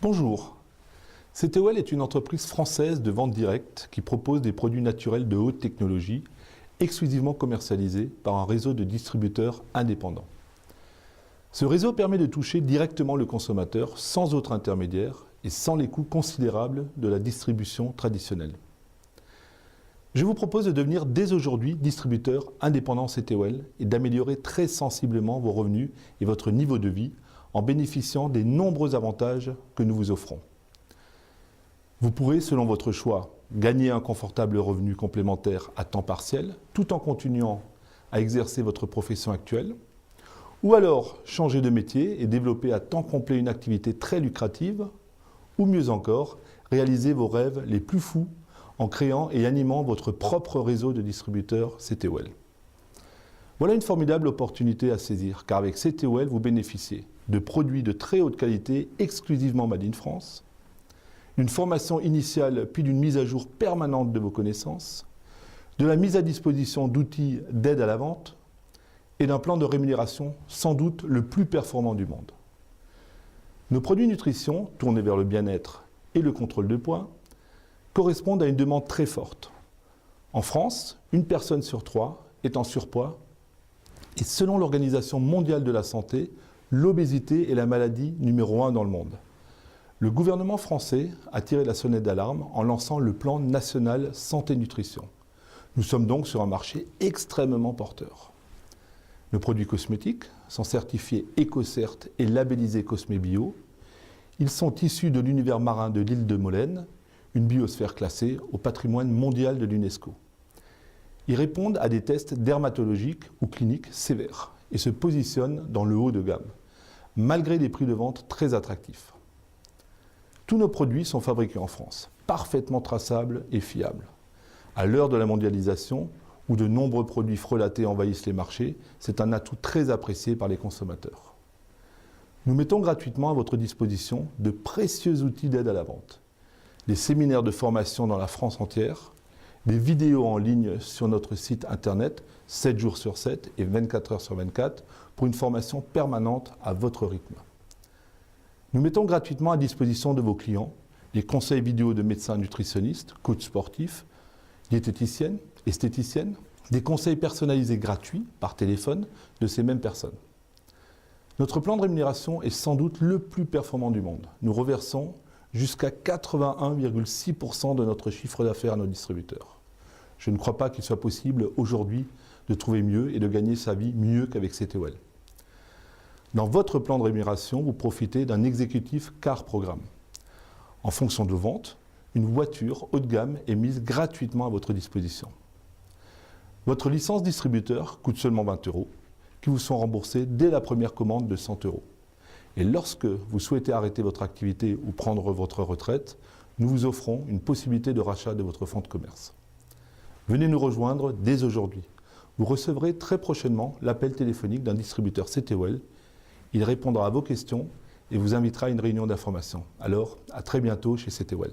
Bonjour, CTOL est une entreprise française de vente directe qui propose des produits naturels de haute technologie exclusivement commercialisés par un réseau de distributeurs indépendants. Ce réseau permet de toucher directement le consommateur sans autre intermédiaire et sans les coûts considérables de la distribution traditionnelle. Je vous propose de devenir dès aujourd'hui distributeur indépendant CTOL et d'améliorer très sensiblement vos revenus et votre niveau de vie en bénéficiant des nombreux avantages que nous vous offrons. Vous pourrez, selon votre choix, gagner un confortable revenu complémentaire à temps partiel tout en continuant à exercer votre profession actuelle, ou alors changer de métier et développer à temps complet une activité très lucrative, ou mieux encore, réaliser vos rêves les plus fous en créant et animant votre propre réseau de distributeurs CTOL. Voilà une formidable opportunité à saisir, car avec CTOL, vous bénéficiez de produits de très haute qualité exclusivement Made in France, d'une formation initiale puis d'une mise à jour permanente de vos connaissances, de la mise à disposition d'outils d'aide à la vente et d'un plan de rémunération sans doute le plus performant du monde. Nos produits nutrition, tournés vers le bien-être et le contrôle de poids, correspondent à une demande très forte. En France, une personne sur 3 est en surpoids et selon l'Organisation mondiale de la santé, l'obésité est la maladie numéro 1 dans le monde. Le gouvernement français a tiré la sonnette d'alarme en lançant le plan national santé-nutrition. Nous sommes donc sur un marché extrêmement porteur. Nos produits cosmétiques sont certifiés EcoCert et labellisés Cosmébio. Ils sont issus de l'univers marin de l'île de Molène, une biosphère classée au patrimoine mondial de l'UNESCO. Ils répondent à des tests dermatologiques ou cliniques sévères et se positionnent dans le haut de gamme, malgré des prix de vente très attractifs. Tous nos produits sont fabriqués en France, parfaitement traçables et fiables. À l'heure de la mondialisation, où de nombreux produits frelatés envahissent les marchés, c'est un atout très apprécié par les consommateurs. Nous mettons gratuitement à votre disposition de précieux outils d'aide à la vente. Des séminaires de formation dans la France entière, des vidéos en ligne sur notre site internet 7 jours sur 7 et 24 heures sur 24 pour une formation permanente à votre rythme. Nous mettons gratuitement à disposition de vos clients les conseils vidéo de médecins nutritionnistes, coachs sportifs, diététiciennes, esthéticiennes, des conseils personnalisés gratuits par téléphone de ces mêmes personnes. Notre plan de rémunération est sans doute le plus performant du monde. Nous reversons jusqu'à 81,6% de notre chiffre d'affaires à nos distributeurs. Je ne crois pas qu'il soit possible aujourd'hui de trouver mieux et de gagner sa vie mieux qu'avec CTOL. Dans votre plan de rémunération, vous profitez d'un exécutif car programme. En fonction de vos ventes, une voiture haut de gamme est mise gratuitement à votre disposition. Votre licence distributeur coûte seulement 20 €, qui vous sont remboursés dès la première commande de 100 €. Et lorsque vous souhaitez arrêter votre activité ou prendre votre retraite, nous vous offrons une possibilité de rachat de votre fonds de commerce. Venez nous rejoindre dès aujourd'hui. Vous recevrez très prochainement l'appel téléphonique d'un distributeur CTOL. Il répondra à vos questions et vous invitera à une réunion d'information. Alors, à très bientôt chez CTOL.